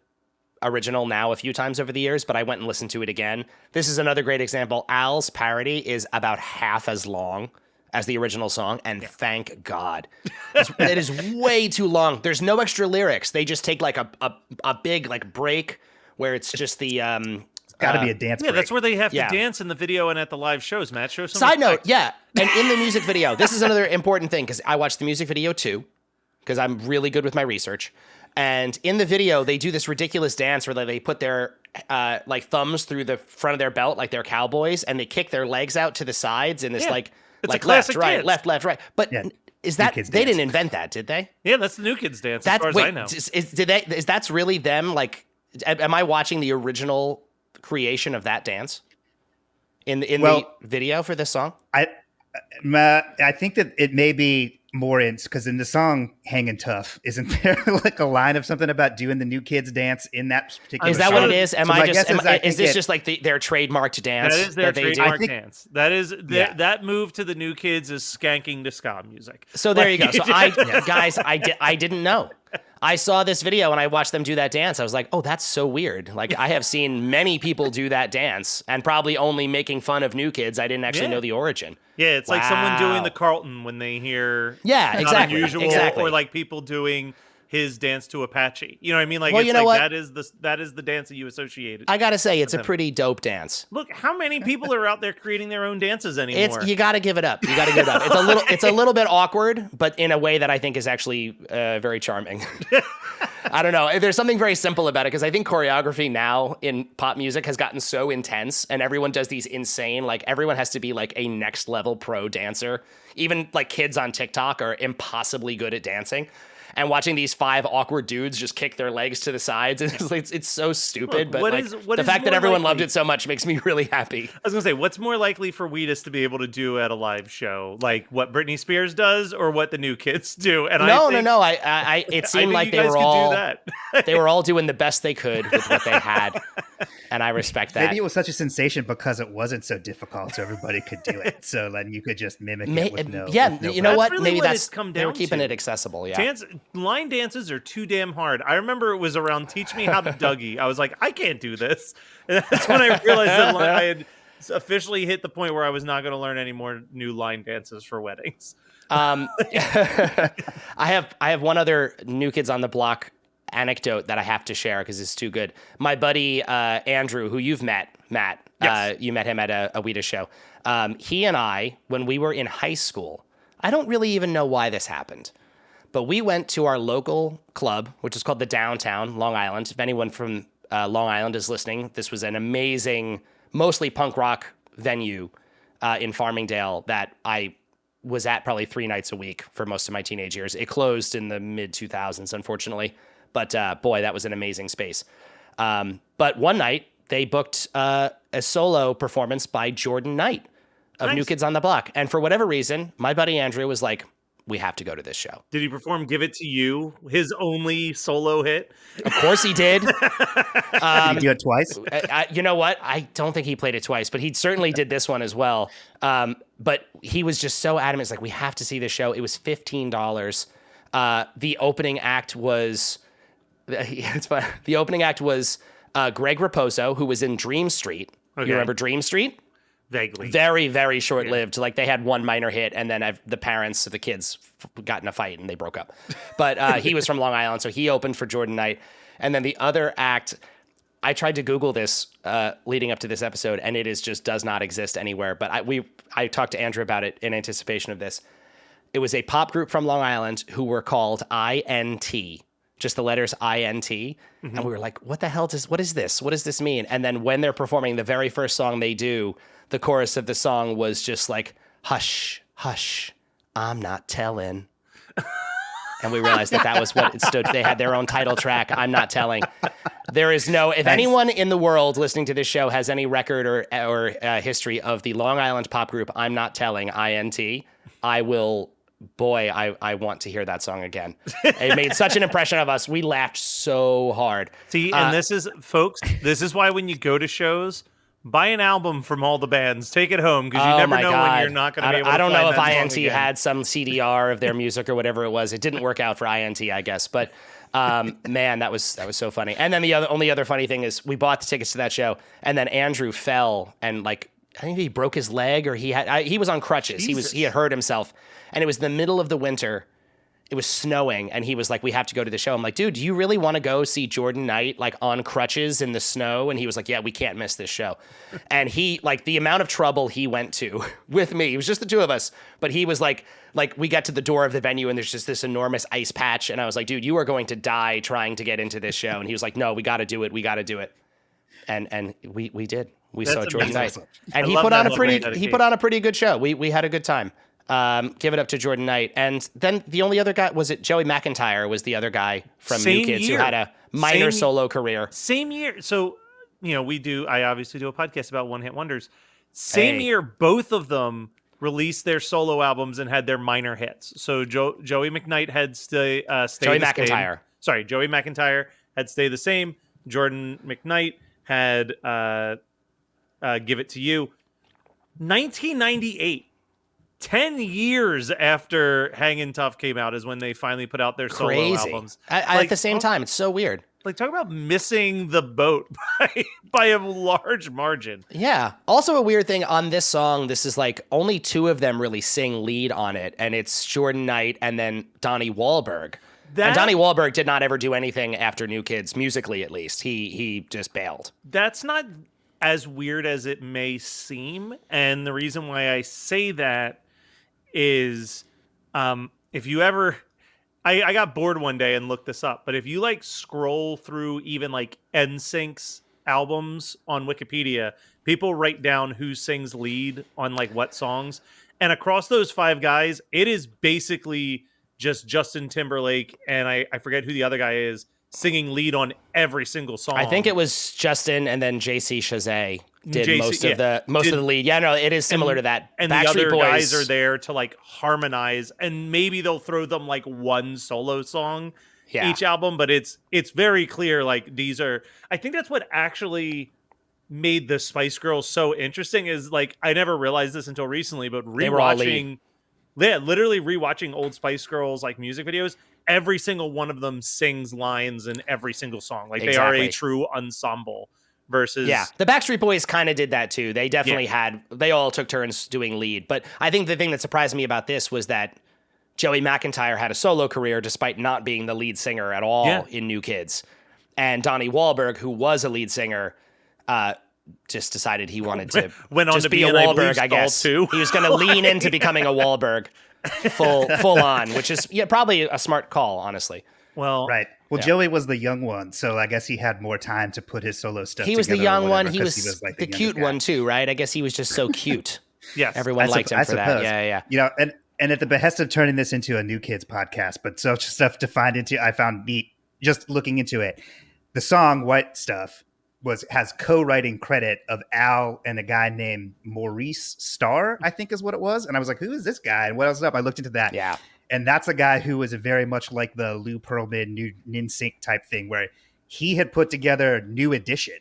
original now a few times over the years, but I went and listened to it again. This is another great example. Al's parody is about half as long as the original song, and thank God. It is way too long. There's no extra lyrics. They just take like a big like break where it's just the got to be a dance break. That's where they have to dance in the video and at the live shows. Matt, show some Side respect. note, and in the music video, this is another important thing because I watched the music video too, because I'm really good with my research. And in the video, they do this ridiculous dance where they put their like thumbs through the front of their belt like they're cowboys, and they kick their legs out to the sides in this it's like a left, classic right, dance. left, right. But is that they didn't invent that, did they? Yeah, that's the New Kids dance, as far as I know. Is that's really them? Like, am I watching the original creation of that dance in the video for this song? I think that it may be more because in the song "Hangin' Tough," isn't there like a line of something about doing the New Kids dance in that particular? Is that song? What it is? Is this just like their trademarked dance? That is their trademark dance. That is that move to the New Kids is skanking to ska music. So there you go. So I didn't know. I saw this video and I watched them do that dance. I was like, oh, that's so weird. Like, I have seen many people do that dance and probably only making fun of New Kids. I didn't actually know the origin. Yeah, it's like someone doing the Carlton when they hear exactly. or like people doing his dance to Apache. You know what I mean? Like, well, it's you know like what? that is the dance that you associated. I gotta say, it's a pretty dope dance. Look, how many people are out there creating their own dances anymore? You gotta give it up. It's a little bit awkward, but in a way that I think is actually very charming. I don't know. There's something very simple about it because I think choreography now in pop music has gotten so intense and everyone does these insane, like everyone has to be like a next level pro dancer. Even like kids on TikTok are impossibly good at dancing. And watching these 5 awkward dudes just kick their legs to the sides, it's so stupid. Look, but the fact that everyone loved it so much makes me really happy. I was gonna say, what's more likely for Wheatus to be able to do at a live show, like what Britney Spears does, or what the New Kids do? And no. It seemed like they were all doing the best they could with what they had, and I respect that. Maybe it was such a sensation because it wasn't so difficult, so everybody could do it. So then you could just mimic it with no. You know what? Really Maybe that's come down. They were keeping it accessible. Yeah. Line dances are too damn hard. I remember it was around Teach Me How to Dougie. I was like, I can't do this. And that's when I realized that I had officially hit the point where I was not going to learn any more new line dances for weddings. I have one other New Kids on the Block anecdote that I have to share because it's too good. My buddy Andrew, who you've met, Matt, you met him at a Wheatus show. He and I, when we were in high school, I don't really even know why this happened. But we went to our local club, which is called the Downtown, Long Island. If anyone from Long Island is listening, this was an amazing, mostly punk rock venue in Farmingdale that I was at probably 3 nights a week for most of my teenage years. It closed in the mid 2000s, unfortunately. But boy, that was an amazing space. But one night they booked a solo performance by Jordan Knight of New Kids on the Block. And for whatever reason, my buddy Andrew was like, we have to go to this show. Did he perform Give It to You, his only solo hit? Of course he did. Did he do it twice? You know what? I don't think he played it twice, but he certainly did this one as well. But he was just so adamant. It's like, we have to see this show. It was $15. The opening act was... It's fun. The opening act was Greg Raposo, who was in Dream Street. Okay. You remember Dream Street? Vaguely. Very, very short-lived. Like, they had one minor hit, and then the parents of the kids got in a fight, and they broke up. But he was from Long Island, so he opened for Jordan Knight. And then the other act, I tried to Google this leading up to this episode, and it just does not exist anywhere. But I talked to Andrew about it in anticipation of this. It was a pop group from Long Island who were called INT, just the letters INT. Mm-hmm. And we were like, what the hell what is this? What does this mean? And then when they're performing the very first song they do, the chorus of the song was just like, hush, hush, I'm not telling. And we realized that was what it stood for. They had their own title track, I'm Not Telling. There is no, if anyone in the world listening to this show has any record or history of the Long Island pop group I'm Not Telling, INT, I will, boy, I want to hear that song again. It made such an impression of us. We laughed so hard. See, and this is, folks, this is why when you go to shows, buy an album from all the bands. Take it home, because you never know when you're not going to be able to I don't find know if that INT song again. had some CDR of their music or whatever it was. It didn't work out for INT, I guess. But man, that was so funny. And then the only other funny thing is we bought the tickets to that show, and then Andrew fell and I think he broke his leg, or he was on crutches. Jesus. He had hurt himself, and it was the middle of the winter. It was snowing, and he was like, we have to go to the show. I'm like, dude, do you really want to go see Jordan Knight on crutches in the snow? And he was like, yeah, we can't miss this show. And he, the amount of trouble he went to with me, it was just the two of us, but he was like we got to the door of the venue and there's just this enormous ice patch. And I was like, dude, you are going to die trying to get into this show. And he was like, no, we got to do it. We got to do it. And we did. We saw Jordan Knight. And he put on a pretty good show. We had a good time. Give it up to Jordan Knight. And then the only other guy, was it Joey McIntyre was the other guy from New Kids who had a minor solo career. Same year. So, I obviously do a podcast about one-hit wonders. Same year, both of them released their solo albums and had their minor hits. So Joey McKnight had Stay Joey the McIntyre. Same. Sorry, Joey McIntyre had Stay the Same. Jordan McKnight had Give It to You. 1998. 10 years after Hangin' Tough came out is when they finally put out their solo albums. At the same time, it's so weird. Talk about missing the boat by a large margin. Yeah. Also a weird thing on this song, this is only two of them really sing lead on it, and it's Jordan Knight and then Donnie Wahlberg. And Donnie Wahlberg did not ever do anything after New Kids, musically at least. He just bailed. That's not as weird as it may seem, and the reason why I say that is if you ever I got bored one day and looked this up, but if you scroll through even NSYNC's albums on Wikipedia, people write down who sings lead on what songs, and across those 5 guys it is basically just Justin Timberlake and I forget who the other guy is singing lead on every single song. I think it was Justin and then JC Chazé did most of the lead. Yeah, no, it is similar to that. And Backstreet the other Boys guys are there to harmonize, and maybe they'll throw them one solo song each album, but it's very clear these are. I think that's what actually made the Spice Girls so interesting is I never realized this until recently, but literally rewatching old Spice Girls music videos, every single one of them sings lines in every single song. They are a true ensemble. Versus the Backstreet Boys kind of did that too. They definitely they all took turns doing lead. But I think the thing that surprised me about this was that Joey McIntyre had a solo career despite not being the lead singer at all in New Kids. And Donnie Wahlberg, who was a lead singer, just decided he wanted to Went on just to be a be in, I believe, Wahlberg, I guess. Stall 2. He was going to lean into becoming a Wahlberg full on, which is probably a smart call, honestly. Well, Right. Well, Joey was the young one, so I guess he had more time to put his solo stuff He was the together or young one. whatever, He 'cause was, like the youngest cute guy. one too, right? I guess he was just so cute. yes. Everyone liked him for that. suppose. Yeah. You know, and at the behest of turning this into a New Kids podcast, but such stuff to find into, I found neat just looking into it. The song "White Stuff" has co-writing credit of Al and a guy named Maurice Starr, I think is what it was. And I was like, who is this guy? And what else is up? I looked into that. Yeah. And that's a guy who was very much like the Lou Pearlman, new NSYNC type thing, where he had put together New Edition,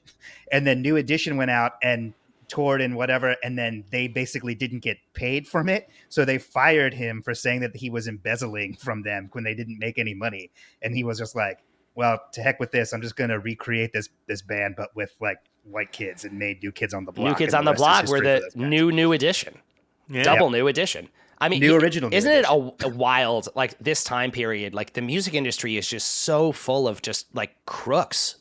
and then New Edition went out and toured and whatever, and then they basically didn't get paid from it, so they fired him for saying that he was embezzling from them when they didn't make any money. And he was just like, well, to heck with this, I'm just going to recreate this band, but with like white kids, and made New Kids on the Block. New Kids and on the rest is Block were history for the those guys. new edition. Yeah. Double new edition. I mean, New original new isn't it a wild, like this time period, like the music industry is just so full of just like crooks.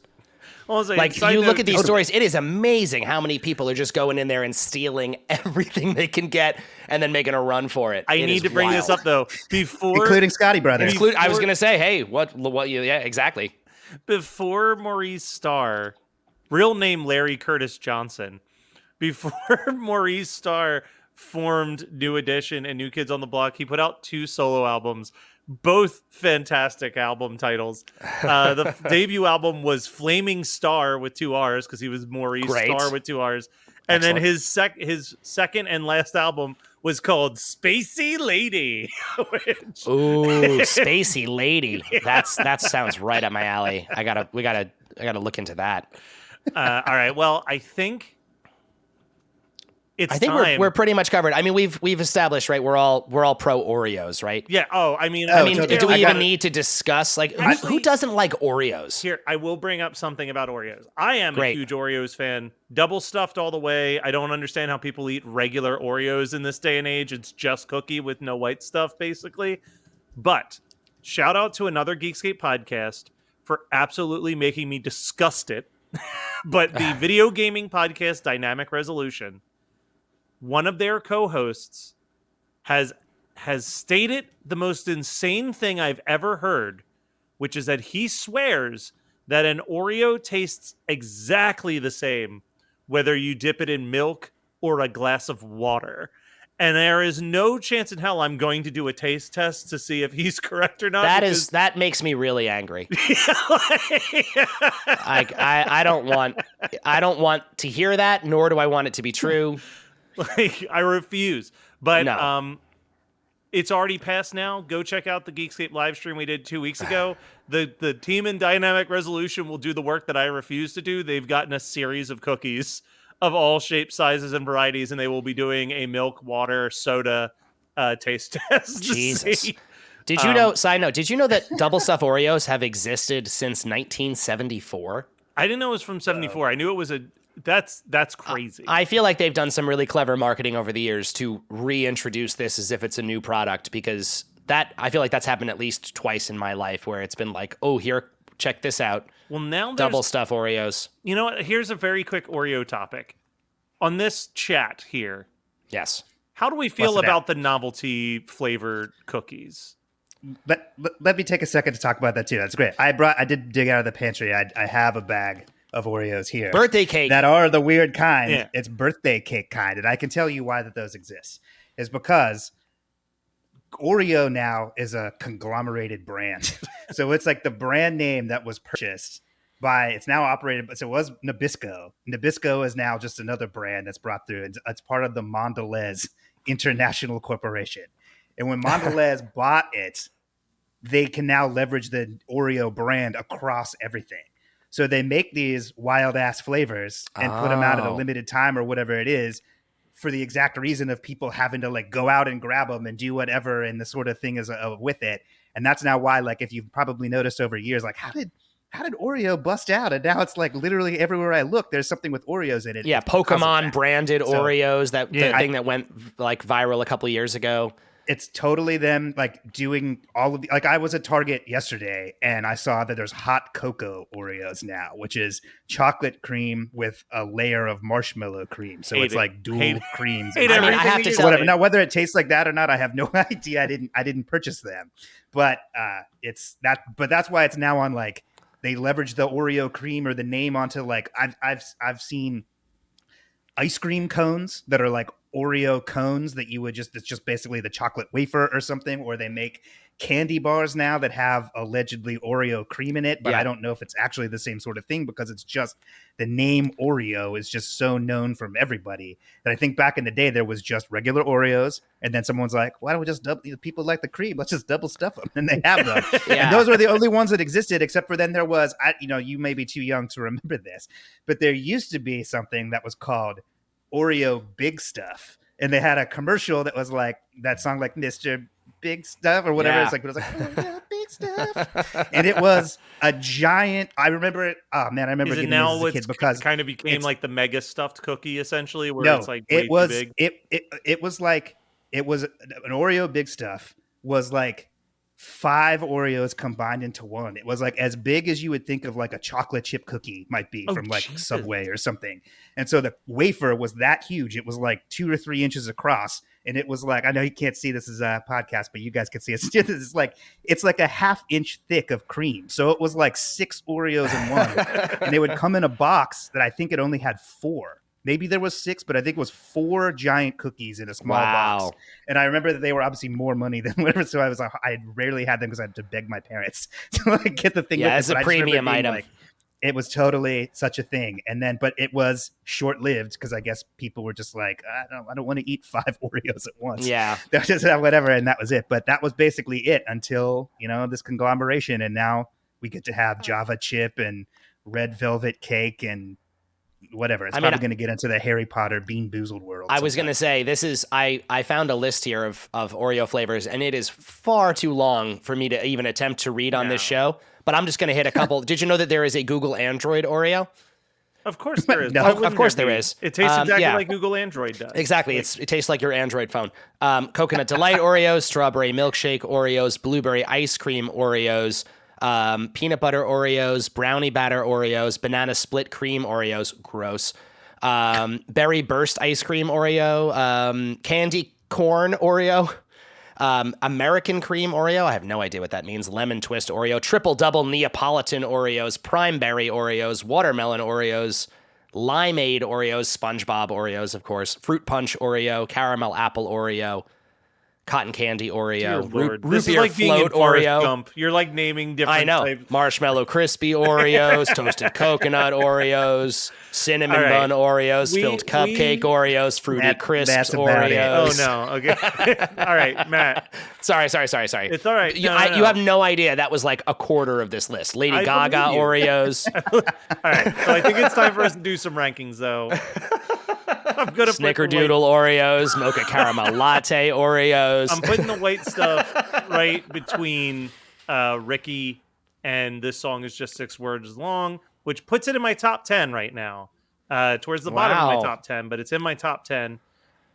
Well, as a Like side you look note- at these stories, it is amazing how many people are just going in there and stealing everything they can get and then making a run for it. I It need is to bring this wild. up though. Before including Scotty Brothers. I was gonna say, hey, what? Yeah, exactly. before Maurice Starr, real name Larry Curtis Johnson, before Maurice Starr formed New Edition and New Kids on the Block, he put out 2 solo albums, both fantastic album titles. The debut album was Flaming Star with 2 R's because he was Maurice Great. Starr with 2 R's. And then his second and last album was called Spacey Lady. Which, Ooh, Spacey Lady. That sounds right up my alley. I gotta look into that. all right. Well, I think it's I think time. we're pretty much covered. I mean, we've established, right? We're all pro Oreos, right? Yeah. Oh, I mean, Oh, I mean, totally. do we I even got it. need to discuss like who Actually- doesn't like Oreos? here, I will bring up something about Oreos. I am Great. a huge Oreos fan. Double stuffed all the way. I don't understand how people eat regular Oreos in this day and age. It's just cookie with no white stuff, basically. But shout out to another Geekscape podcast for absolutely making me disgusted. But the video gaming podcast Dynamic Resolution, one of their co-hosts has stated the most insane thing I've ever heard, which is that he swears that an Oreo tastes exactly the same whether you dip it in milk or a glass of water. And there is no chance in hell I'm going to do a taste test to see if he's correct or not. That makes me really angry. I don't want to hear that, nor do I want it to be true. Like, I refuse. But No. it's already passed now. Go check out the Geekscape live stream we did 2 weeks ago. The team in Dynamic Resolution will do the work that I refuse to do. They've gotten a series of cookies of all shapes, sizes, and varieties, and they will be doing a milk, water, soda taste test. to Jesus. see. Did you know, side note, did you know that double stuff Oreos have existed since 1974? I didn't know it was from 74. I knew it was that's crazy. I feel like they've done some really clever marketing over the years to reintroduce this as if it's a new product, because I feel like that's happened at least twice in my life where it's been like, oh, here, check this out. Well, now Double stuff Oreos. You know what? Here's a very quick Oreo topic. On this chat here, Yes. how do we feel What's it about the novelty flavored cookies? Let me take a second to talk about that too. That's great. I did dig out of the pantry. I have a bag of Oreos here. Birthday cake. That are the weird kind. Yeah. It's birthday cake kind. And I can tell you why that those exist. Is because Oreo now is a conglomerated brand. So it's like the brand name that was purchased by, it's now operated, so it was Nabisco. Nabisco is now just another brand that's brought through. It's part of the Mondelez International Corporation. And when Mondelez bought it, they can now leverage the Oreo brand across everything. So they make these wild ass flavors and put them out at a Oh. limited time or whatever it is, for the exact reason of people having to like go out and grab them and do whatever, and the sort of thing is with it. And that's now why, like, if you've probably noticed over years, like, how did Oreo bust out? And now it's like literally everywhere I look, there's something with Oreos in it. Yeah, It's because of Pokemon that. branded So, Oreos, the yeah, thing that went like viral a couple years ago. it's totally them like doing all of the, like I was at Target yesterday and I saw that there's hot cocoa Oreos now, which is chocolate cream with a layer of marshmallow cream. So it's like dual creams. Hate I mean, I everything have to you tell Whatever. say. Now, whether it tastes like that or not, I have no idea. I didn't purchase them, but it's that. But that's why it's now on like they leverage the Oreo cream or the name onto like I've seen ice cream cones that are like Oreo cones that you would just, it's just basically the chocolate wafer or something, or they make candy bars now that have allegedly Oreo cream in it, but I don't know if it's actually the same sort of thing because it's just the name Oreo is just so known from everybody that I think back in the day there was just regular Oreos, and then someone's like, why don't we just double, people like the cream, let's just double stuff them, and they have them. And those were the only ones that existed, except for then there was, you may be too young to remember this, but there used to be something that was called Oreo Big Stuff, and they had a commercial that was like that song, like Mr. Big Stuff or whatever. It's like, but it was like Oreo Big Stuff, and it was a giant. I remember it. Oh man, I remember Is it getting now this as a kid because it kind of became like the mega stuffed cookie essentially, where no, it's like it was too big? it was like it was an Oreo Big Stuff was like 5 Oreos combined into one. It was like as big as you would think of like a chocolate chip cookie might be from like Jesus. Subway or something. And so the wafer was that huge. It was like 2 or 3 inches across. And it was like, I know you can't see this as a podcast, but you guys can see it. It's like a ½ inch thick of cream. So it was like 6 Oreos in one. And they would come in a box that I think it only had 4. Maybe there was 6, but I think it was 4 giant cookies in a small box. And I remember that they were obviously more money than whatever. So I rarely had them because I had to beg my parents to like get the thing. Yeah, it's a premium item. Like, it was totally such a thing. And then, but it was short lived because I guess people were just like, I don't want to eat 5 Oreos at once. Yeah. They're just whatever. And that was it. But that was basically it until, this conglomeration. And now we get to have Java chip and red velvet cake and whatever. It's probably going to get into the Harry Potter Bean Boozled world. I was going to say, this is, I found a list here of Oreo flavors, and it is far too long for me to even attempt to read on this show, but I'm just going to hit a couple. Did you know that there is a Google Android Oreo? Of course there is. No. Why Of course wouldn't there is. It tastes exactly yeah. like Google Android does. Exactly. It tastes like your Android phone. Coconut Delight Oreos, strawberry milkshake Oreos, blueberry ice cream Oreos, peanut butter Oreos, brownie batter Oreos, banana split cream Oreos, gross, berry burst ice cream Oreo, candy corn Oreo, American cream Oreo, I have no idea what that means, lemon twist Oreo, triple double Neapolitan Oreos, prime berry Oreos, watermelon Oreos, limeade Oreos, SpongeBob Oreos, of course, fruit punch Oreo, caramel apple Oreo, cotton candy Oreo, root This is beer like being in float Forrest Oreo. Gump. You're like naming different I know. types. Marshmallow crispy Oreos, toasted coconut Oreos, cinnamon All right. bun Oreos, We- filled cupcake Oreos, fruity crisps that's about it. Oh Oreos. no. Okay. All right, Matt. Sorry. It's all right. You, No, no, you no. have no idea. That was like a quarter of this list. Lady I Gaga believe you. Oreos, All right. So I think it's time for us to do some rankings, though. I'm gonna put the Snickerdoodle Oreos, mocha caramel latte Oreos. I'm putting the white stuff right between Ricky and this song is just 6 words long, which puts it in my top 10 right now. Towards the bottom of Wow. my top 10, but it's in my top 10.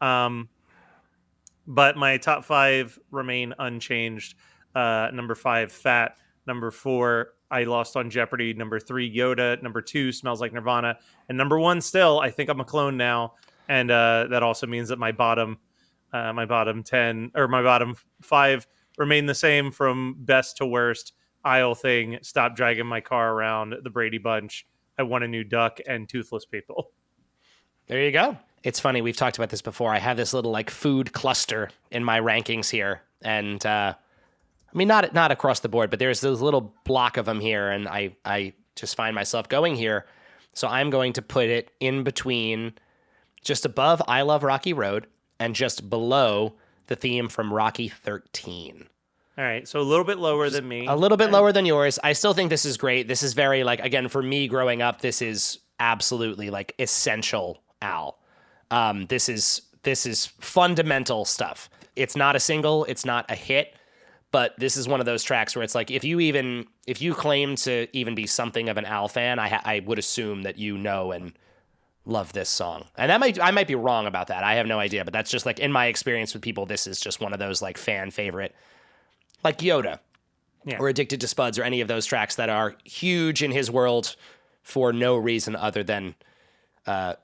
But my top 5 remain unchanged. Number 5, Fat. Number 4, I Lost on Jeopardy. Number 3, Yoda. Number 2, Smells Like Nirvana. And number 1, still, I think I'm a clone now. And that also means that my bottom 10 or my bottom 5 remain the same from best to worst. Aisle Thing, Stop Dragging My Car Around, The Brady Bunch, I Want a New Duck, and Toothless People. There you go. It's funny. We've talked about this before. I have this little like food cluster in my rankings here. And I mean, not across the board, but there's this little block of them here. And I just find myself going here. So I'm going to put it in between just above I Love Rocky Road and just below the theme from Rocky 13. All right, so a little bit lower than me. A little bit lower than yours. I still think this is great. This is very like, again, for me growing up, this is absolutely like essential Al. This is fundamental stuff. It's not a single, it's not a hit, but this is one of those tracks where it's like, if you claim to even be something of an Al fan, I would assume that you know and love this song. And I might be wrong about that. I have no idea, but that's just like in my experience with people, this is just one of those like fan favorite, like Yoda or Addicted to Spuds or any of those tracks that are huge in his world for no reason other than that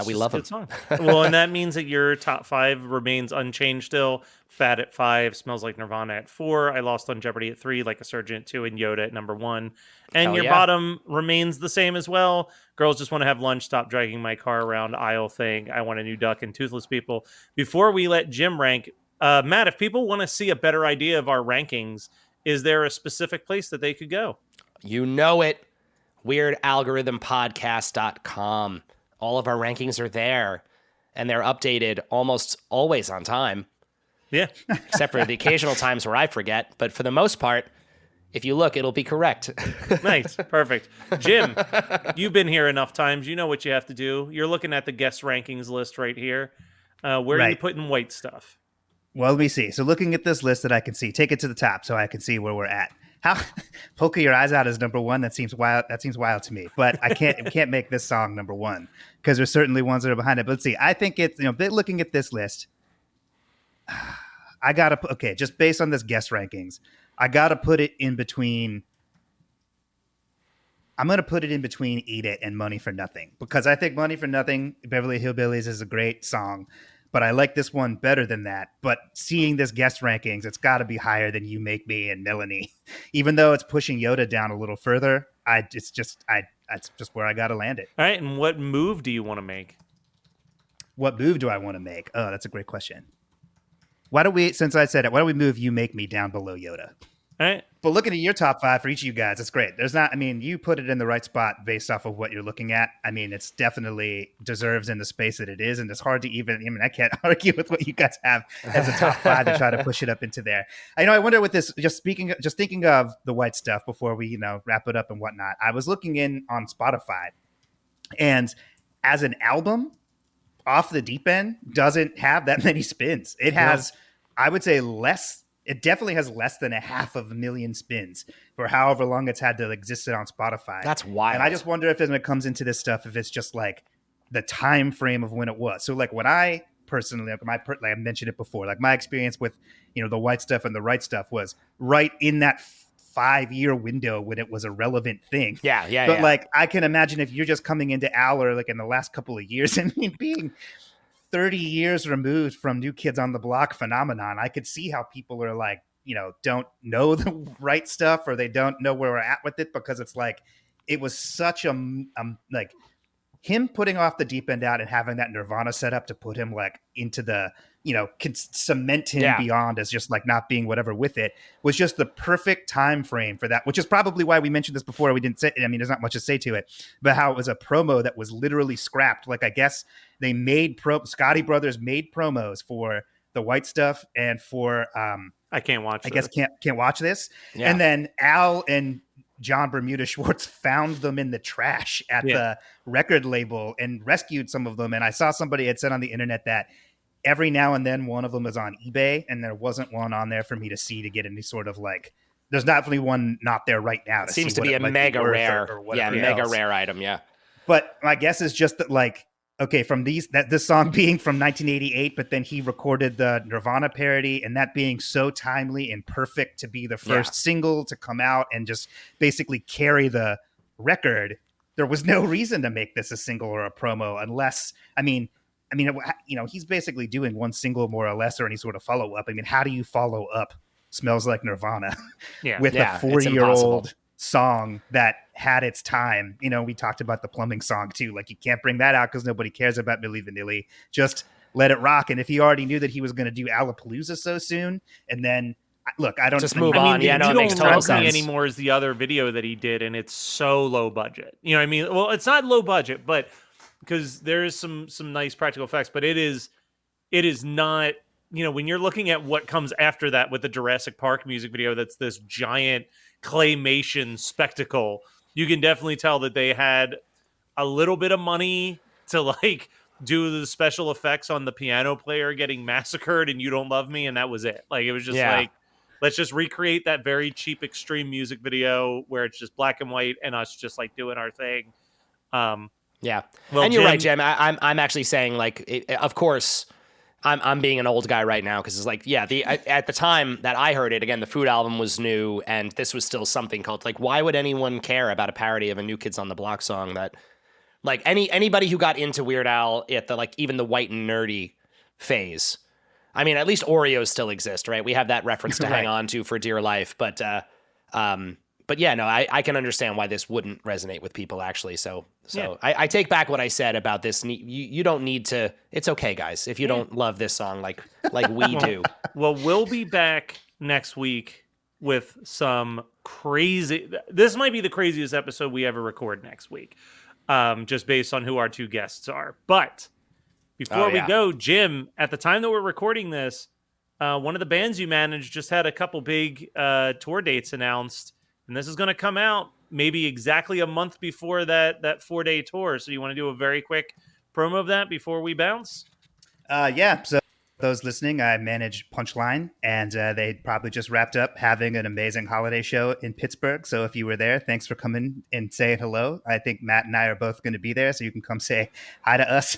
we love him. Song. Well, and that means that your top 5 remains unchanged still. Fat at 5, Smells Like Nirvana at 4, I Lost on Jeopardy at 3, Like a Surgeon at 2, and Yoda at number 1. And your bottom remains the same as well. Girls Just Want to Have Lunch, Stop Dragging My Car Around, I'll Think, I Want a New Duck, and Toothless People. Before we let Jim rank, Matt, if people want to see a better idea of our rankings, is there a specific place that they could go? You know it. WeirdAlgorithmPodcast.com. All of our rankings are there, and they're updated almost always on time. Yeah. Except for the occasional times where I forget. But for the most part, if you look, it'll be correct. Nice. Perfect. Jim, you've been here enough times. You know what you have to do. You're looking at the guest rankings list right here. Where are you putting White Stuff? Well, let me see. So looking at this list that I can see, take it to the top so I can see where we're at. How Polka Your Eyes Out is number 1. That seems wild. That seems wild to me. But I can't make this song number 1 because there's certainly ones that are behind it. But let's see. I think it's looking at this list, I gotta just based on this guest rankings, I gotta put it in between. I'm gonna put it in between Eat It and Money for Nothing because I think Money for Nothing, Beverly Hillbillies, is a great song. But I like this one better than that. But seeing this guest rankings, it's got to be higher than You Make Me and Melanie. Even though it's pushing Yoda down a little further, that's just where I got to land it. All right, and what move do you want to make? What move do I want to make? Oh, that's a great question. Why don't we move You Make Me down below Yoda? All right. But looking at your top 5 for each of you guys, it's great. You put it in the right spot based off of what you're looking at. I mean, it's definitely deserves in the space that it is. And it's hard to I can't argue with what you guys have as a top 5 to try to push it up into there. I wonder with this, just thinking of the White Stuff before we, wrap it up and whatnot. I was looking in on Spotify, and as an album, Off the Deep End doesn't have that many spins. It has, I would say, less. It definitely has less than 500,000 spins for however long it's had to exist on Spotify. That's wild. And I just wonder if, when it comes into this stuff, if it's just like the time frame of when it was. So like when I personally, like I mentioned it before, like my experience with, the White Stuff and the Right Stuff was right in that 5-year window when it was a relevant thing. But like, I can imagine if you're just coming into Aller like in the last couple of years and being 30 years removed from New Kids on the Block phenomenon, I could see how people are like, don't know the right stuff or they don't know where we're at with it, because it's like, it was such a, like him putting Off the Deep End out and having that Nirvana set up to put him like into the, can cement him beyond as just like not being whatever with it, was just the perfect time frame for that, which is probably why we mentioned this before. We didn't say, there's not much to say to it, but how it was a promo that was literally scrapped. Like, I guess they Scotty Brothers made promos for the White Stuff and for, I can't watch I guess can't watch this. Yeah. And then Al and John Bermuda Schwartz found them in the trash at the record label and rescued some of them. And I saw somebody had said on the internet that every now and then one of them is on eBay, and there wasn't one on there for me to see to get any sort of like, there's definitely one not there right now. It seems to be a mega rare, mega rare item. Yeah. But my guess is just that, like, okay, from this song being from 1988, but then he recorded the Nirvana parody, and that being so timely and perfect to be the first single to come out and just basically carry the record, there was no reason to make this a single or a promo unless, he's basically doing one single more or less or any sort of follow-up. I mean, how do you follow up Smells Like Nirvana with a 4-year-old song that had its time? We talked about the plumbing song too. Like, you can't bring that out because nobody cares about Milli Vanilli. Just let it rock. And if he already knew that he was going to do Alapalooza so soon, and then look, I don't just move on. Yeah, no, it makes total sense. Anymore is the other video that he did, and it's so low budget. You know what I mean? Well, it's not low budget, but because there is some nice practical effects, but it is not. When you're looking at what comes after that with the Jurassic Park music video, that's this giant claymation spectacle, you can definitely tell that they had a little bit of money to like do the special effects on the piano player getting massacred and You Don't Love Me, and that was it. Like, it was just like, let's just recreate that very cheap extreme music video where it's just black and white and us just like doing our thing. Yeah. Well, and you're Jim- right, Jim. I'm actually saying, like, of course, I'm being an old guy right now because it's like, yeah, at the time that I heard it, again, the Food album was new, and this was still something called, like, why would anyone care about a parody of a New Kids on the Block song that, like, anybody who got into Weird Al at the, like, even the white and nerdy phase. I mean, at least Oreos still exist, right? We have that reference to hang on to for dear life, but yeah, no, I can understand why this wouldn't resonate with people actually. So Yeah. I take back what I said about this. You don't need to. It's okay, guys, if you don't love this song like we do. Well, we'll be back next week with some crazy. This might be the craziest episode we ever record next week, just based on who our two guests are. But before we go, Jim, at the time that we're recording this, one of the bands you manage just had a couple big tour dates announced, and this is going to come out maybe exactly a month before that 4-day tour. So you want to do a very quick promo of that before we bounce? Yeah. So those listening, I manage Punchline, and they probably just wrapped up having an amazing holiday show in Pittsburgh. So if you were there, thanks for coming and saying hello. I think Matt and I are both going to be there, so you can come say hi to us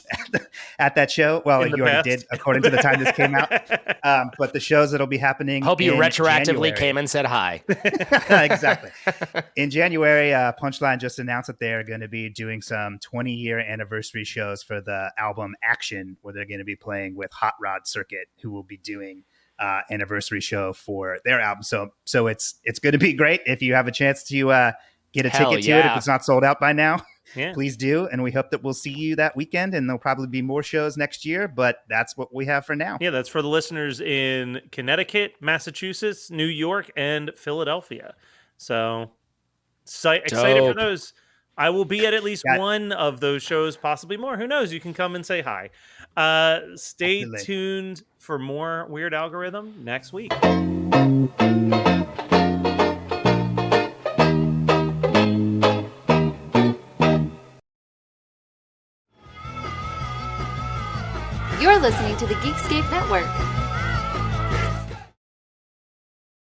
at that show. Well, you already did, according to the time this came out. But the shows that'll be happening. Hope you in retroactively January. came and said hi. Exactly. In January, Punchline just announced that they're going to be doing some 20-year anniversary shows for the album Action, where they're going to be playing with Hot Rod Circuit, who will be doing anniversary show for their album. So it's going to be great. If you have a chance to get a ticket to it, if it's not sold out by now, please do. And we hope that we'll see you that weekend, and there'll probably be more shows next year, but that's what we have for now. Yeah, that's for the listeners in Connecticut, Massachusetts, New York, and Philadelphia. So excited for those. I will be at least one of those shows, possibly more. Who knows? You can come and say hi. Stay tuned for more Weird Algorithm next week. You're listening to the Geekscape Network.